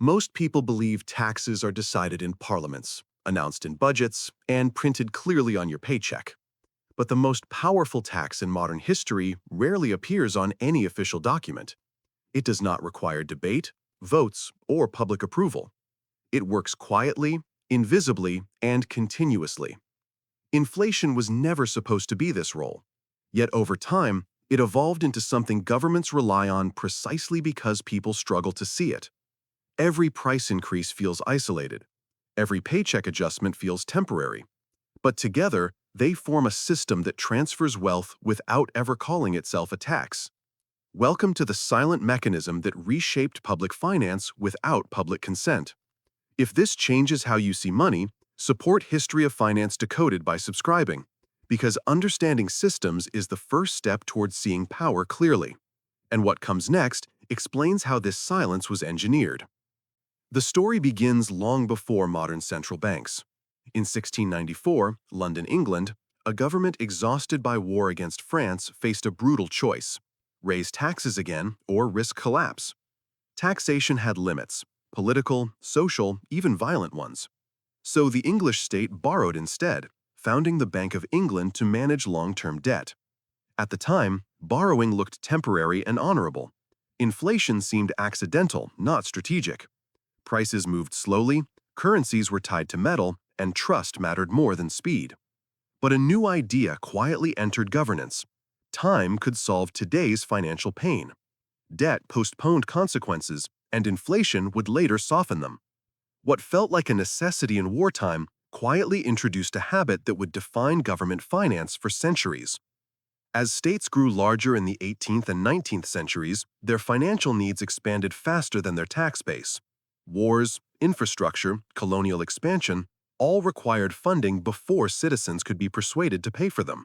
Most people believe taxes are decided in parliaments, announced in budgets, and printed clearly on your paycheck. But the most powerful tax in modern history rarely appears on any official document. It does not require debate, votes, or public approval. It works quietly, invisibly, and continuously. Inflation was never supposed to be this role. Yet over time, it evolved into something governments rely on precisely because people struggle to see it. Every price increase feels isolated. Every paycheck adjustment feels temporary. But together, they form a system that transfers wealth without ever calling itself a tax. Welcome to the silent mechanism that reshaped public finance without public consent. If this changes how you see money, support History of Finance Decoded by subscribing, because understanding systems is the first step towards seeing power clearly. And what comes next explains how this silence was engineered. The story begins long before modern central banks. In 1694, London, England, a government exhausted by war against France faced a brutal choice: raise taxes again or risk collapse. Taxation had limits: political, social, even violent ones. So the English state borrowed instead, founding the Bank of England to manage long-term debt. At the time, borrowing looked temporary and honorable. Inflation seemed accidental, not strategic. Prices moved slowly, currencies were tied to metal, and trust mattered more than speed. But a new idea quietly entered governance. Time could solve today's financial pain. Debt postponed consequences, and inflation would later soften them. What felt like a necessity in wartime quietly introduced a habit that would define government finance for centuries. As states grew larger in the 18th and 19th centuries, their financial needs expanded faster than their tax base. Wars, infrastructure, colonial expansion all required funding before citizens could be persuaded to pay for them.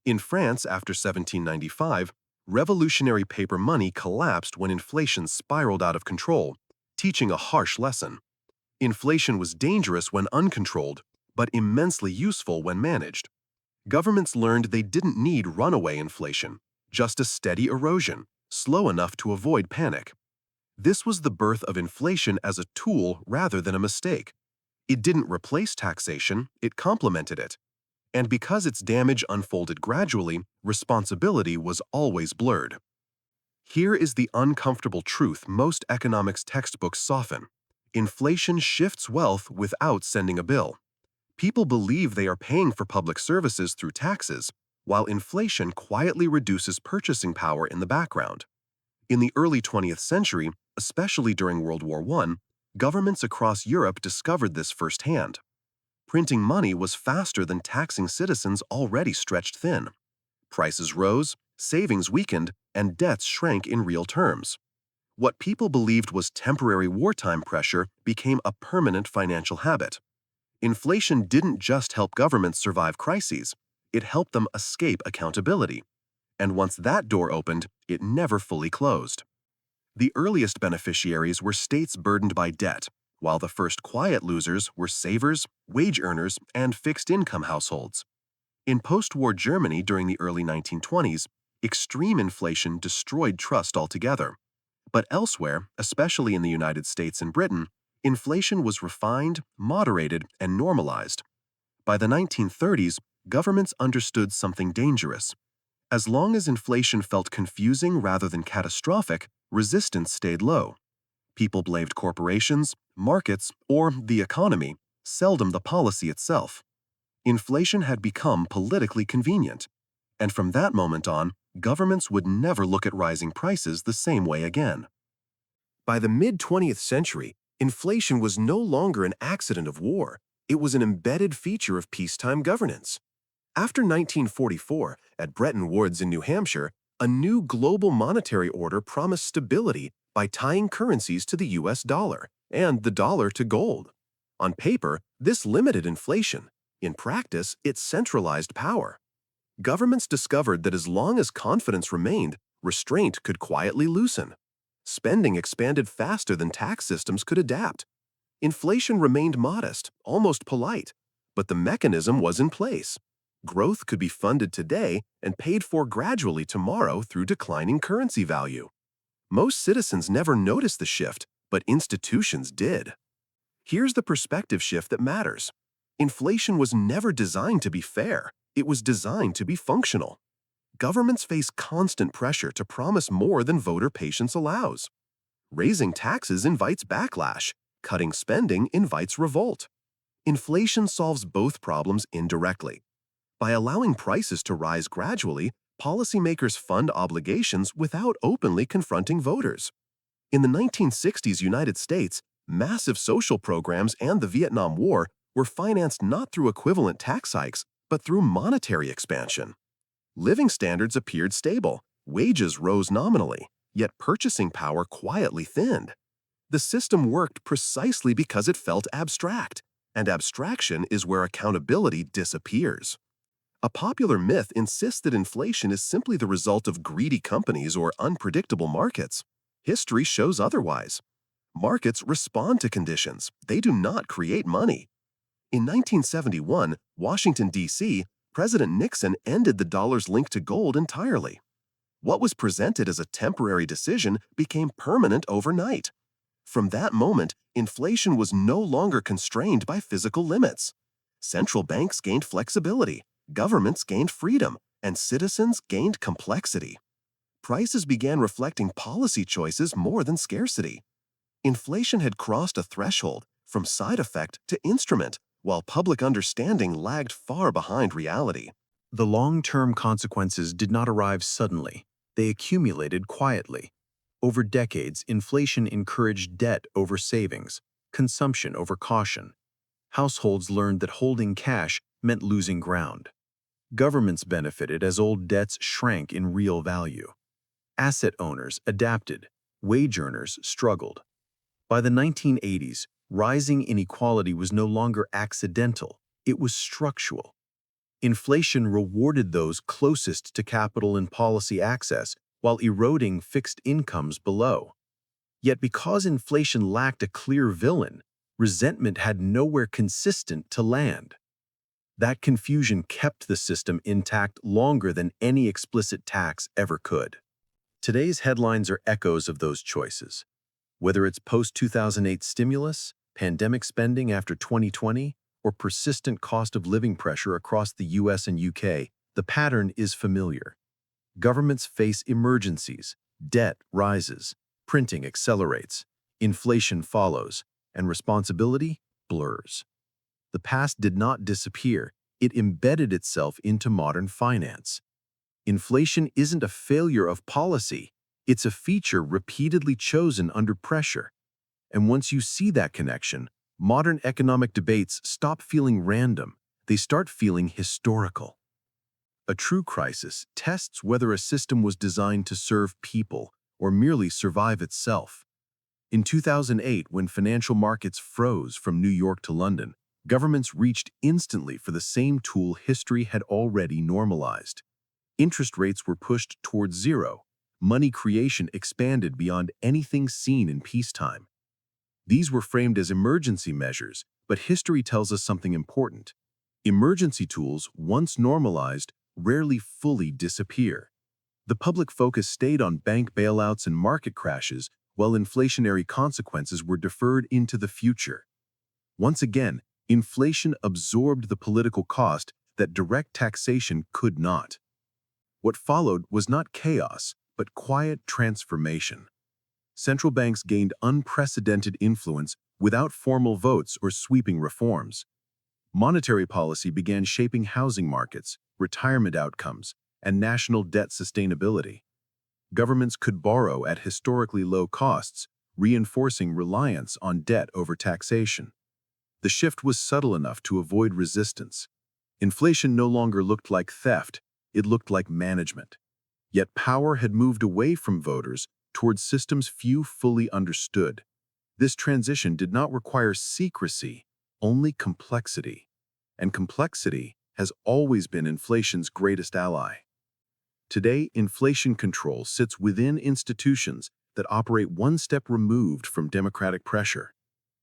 In France after 1795, revolutionary paper money collapsed when inflation spiraled out of control, teaching a harsh lesson. Inflation was dangerous when uncontrolled, but immensely useful when managed. Governments learned they didn't need runaway inflation, just a steady erosion, slow enough to avoid panic. This was the birth of inflation as a tool rather than a mistake. It didn't replace taxation, it complemented it. And because its damage unfolded gradually, responsibility was always blurred. Here is the uncomfortable truth most economics textbooks soften. Inflation shifts wealth without sending a bill. People believe they are paying for public services through taxes, while inflation quietly reduces purchasing power in the background. In the early 20th century, especially during World War I, governments across Europe discovered this firsthand. Printing money was faster than taxing citizens already stretched thin. Prices rose, savings weakened, and debts shrank in real terms. What people believed was temporary wartime pressure became a permanent financial habit. Inflation didn't just help governments survive crises, it helped them escape accountability. And once that door opened, it never fully closed. The earliest beneficiaries were states burdened by debt, while the first quiet losers were savers, wage earners, and fixed-income households. In post-war Germany during the early 1920s, extreme inflation destroyed trust altogether. But elsewhere, especially in the United States and Britain, inflation was refined, moderated, and normalized. By the 1930s, governments understood something dangerous. As long as inflation felt confusing rather than catastrophic, resistance stayed low. People blamed corporations, markets, or the economy, seldom the policy itself. Inflation had become politically convenient, and from that moment on, governments would never look at rising prices the same way again. By the mid-20th century, inflation was no longer an accident of war, it was an embedded feature of peacetime governance. After 1944, at Bretton Woods in New Hampshire, a new global monetary order promised stability by tying currencies to the US dollar and the dollar to gold. On paper, this limited inflation. In practice, it centralized power. Governments discovered that as long as confidence remained, restraint could quietly loosen. Spending expanded faster than tax systems could adapt. Inflation remained modest, almost polite, but the mechanism was in place. Growth could be funded today and paid for gradually tomorrow through declining currency value. Most citizens never noticed the shift, but institutions did. Here's the perspective shift that matters. Inflation was never designed to be fair. It was designed to be functional. Governments face constant pressure to promise more than voter patience allows. Raising taxes invites backlash. Cutting spending invites revolt. Inflation solves both problems indirectly. By allowing prices to rise gradually, policymakers fund obligations without openly confronting voters. In the 1960s United States, massive social programs and the Vietnam War were financed not through equivalent tax hikes, but through monetary expansion. Living standards appeared stable, wages rose nominally, yet purchasing power quietly thinned. The system worked precisely because it felt abstract, and abstraction is where accountability disappears. A popular myth insists that inflation is simply the result of greedy companies or unpredictable markets. History shows otherwise. Markets respond to conditions. They do not create money. In 1971, Washington, D.C., President Nixon ended the dollar's link to gold entirely. What was presented as a temporary decision became permanent overnight. From that moment, inflation was no longer constrained by physical limits. Central banks gained flexibility, governments gained freedom, and citizens gained complexity. Prices began reflecting policy choices more than scarcity. Inflation had crossed a threshold from side effect to instrument, while public understanding lagged far behind reality. The long-term consequences did not arrive suddenly. They accumulated quietly. Over decades, inflation encouraged debt over savings, consumption over caution. Households learned that holding cash meant losing ground. Governments benefited as old debts shrank in real value. Asset owners adapted. Wage earners struggled. By the 1980s, rising inequality was no longer accidental, it was structural. Inflation rewarded those closest to capital and policy access while eroding fixed incomes below. Yet because inflation lacked a clear villain, resentment had nowhere consistent to land. That confusion kept the system intact longer than any explicit tax ever could. Today's headlines are echoes of those choices. Whether it's post-2008 stimulus, pandemic spending after 2020, or persistent cost of living pressure across the US and UK, the pattern is familiar. Governments face emergencies, debt rises, printing accelerates, inflation follows, and responsibility blurs. The past did not disappear, it embedded itself into modern finance. Inflation isn't a failure of policy, it's a feature repeatedly chosen under pressure. And once you see that connection, modern economic debates stop feeling random, they start feeling historical. A true crisis tests whether a system was designed to serve people or merely survive itself. In 2008, when financial markets froze from New York to London, governments reached instantly for the same tool history had already normalized. Interest rates were pushed towards zero. Money creation expanded beyond anything seen in peacetime. These were framed as emergency measures, but history tells us something important. Emergency tools, once normalized, rarely fully disappear. The public focus stayed on bank bailouts and market crashes, while inflationary consequences were deferred into the future. Once again, inflation absorbed the political cost that direct taxation could not. What followed was not chaos, but quiet transformation. Central banks gained unprecedented influence without formal votes or sweeping reforms. Monetary policy began shaping housing markets, retirement outcomes, and national debt sustainability. Governments could borrow at historically low costs, reinforcing reliance on debt over taxation. The shift was subtle enough to avoid resistance. Inflation no longer looked like theft, it looked like management. Yet power had moved away from voters towards systems few fully understood. This transition did not require secrecy, only complexity. And complexity has always been inflation's greatest ally. Today, inflation control sits within institutions that operate one step removed from democratic pressure.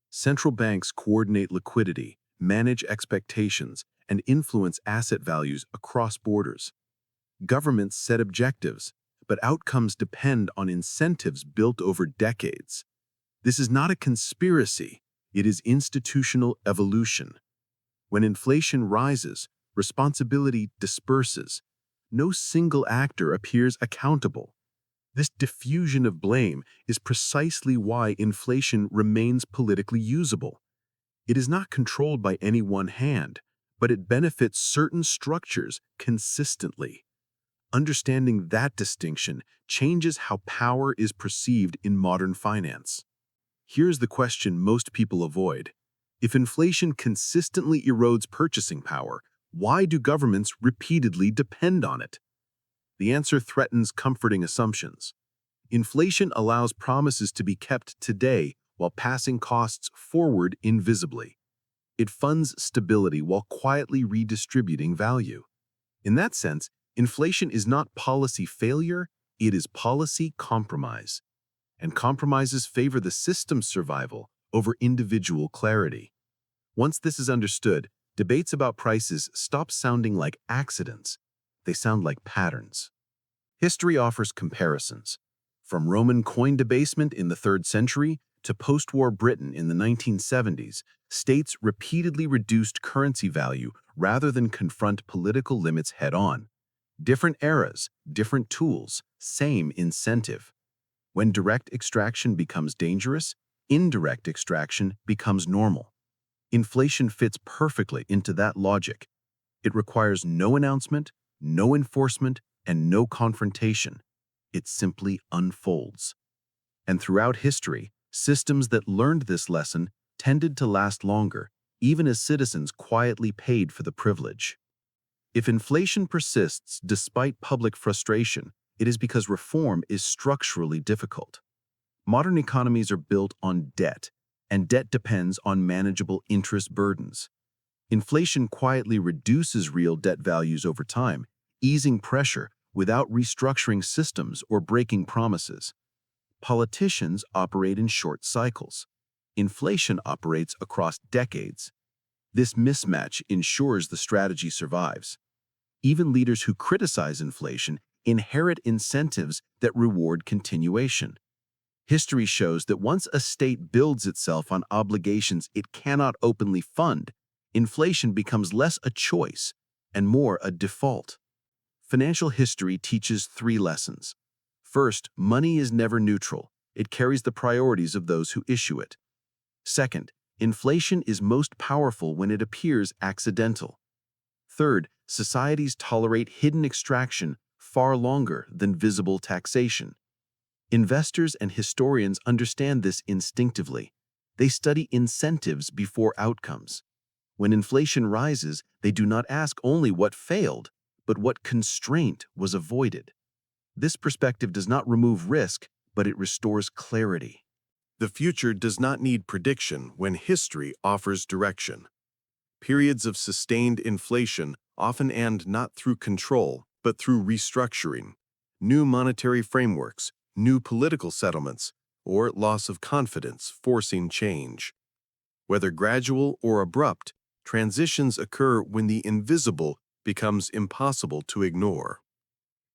Central banks coordinate liquidity, manage expectations, and influence asset values across borders. Governments set objectives, but outcomes depend on incentives built over decades. This is not a conspiracy, it is institutional evolution. When inflation rises, responsibility disperses. No single actor appears accountable. This diffusion of blame is precisely why inflation remains politically usable. It is not controlled by any one hand, but it benefits certain structures consistently. Understanding that distinction changes how power is perceived in modern finance. Here's the question most people avoid. If inflation consistently erodes purchasing power, why do governments repeatedly depend on it? The answer threatens comforting assumptions. Inflation allows promises to be kept today while passing costs forward invisibly. It funds stability while quietly redistributing value. In that sense, inflation is not policy failure, it is policy compromise. And compromises favor the system's survival over individual clarity. Once this is understood, debates about prices stop sounding like accidents. They sound like patterns. History offers comparisons. From Roman coin debasement in the 3rd century to post-war Britain in the 1970s, states repeatedly reduced currency value rather than confront political limits head-on. Different eras, different tools, same incentive. When direct extraction becomes dangerous, indirect extraction becomes normal. Inflation fits perfectly into that logic. It requires no announcement, no enforcement, and no confrontation. It simply unfolds. And throughout history, systems that learned this lesson tended to last longer, even as citizens quietly paid for the privilege. If inflation persists despite public frustration, it is because reform is structurally difficult. Modern economies are built on debt, and debt depends on manageable interest burdens. Inflation quietly reduces real debt values over time, easing pressure without restructuring systems or breaking promises. Politicians operate in short cycles. Inflation operates across decades. This mismatch ensures the strategy survives. Even leaders who criticize inflation inherit incentives that reward continuation. History shows that once a state builds itself on obligations it cannot openly fund, inflation becomes less a choice and more a default. Financial history teaches 3 lessons. First, money is never neutral. It carries the priorities of those who issue it. Second, inflation is most powerful when it appears accidental. Third, societies tolerate hidden extraction far longer than visible taxation. Investors and historians understand this instinctively. They study incentives before outcomes. When inflation rises, they do not ask only what failed, but what constraint was avoided. This perspective does not remove risk, but it restores clarity. The future does not need prediction when history offers direction. Periods of sustained inflation often end not through control, but through restructuring, new monetary frameworks, new political settlements, or loss of confidence forcing change. Whether gradual or abrupt, transitions occur when the invisible becomes impossible to ignore.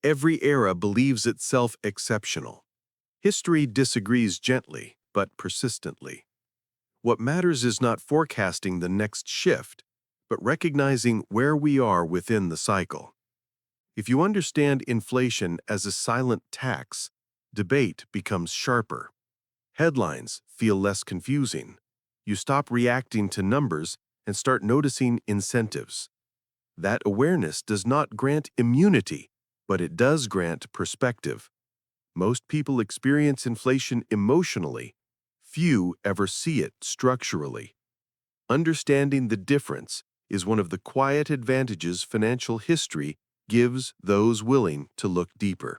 Every era believes itself exceptional. History disagrees gently, but persistently. What matters is not forecasting the next shift, but recognizing where we are within the cycle. If you understand inflation as a silent tax, debate becomes sharper. Headlines feel less confusing. You stop reacting to numbers and start noticing incentives. That awareness does not grant immunity, but it does grant perspective. Most people experience inflation emotionally. Few ever see it structurally. Understanding the difference is one of the quiet advantages financial history gives those willing to look deeper.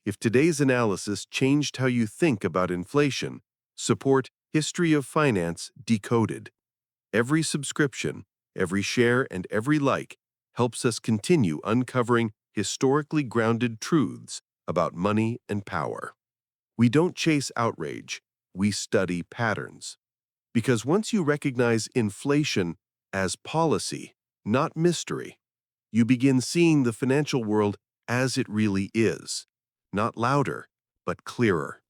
If today's analysis changed how you think about inflation, support History of Finance Decoded. Every subscription, every share, and every like helps us continue uncovering historically grounded truths about money and power. We don't chase outrage, we study patterns. Because once you recognize inflation as policy, not mystery, you begin seeing the financial world as it really is, not louder, but clearer.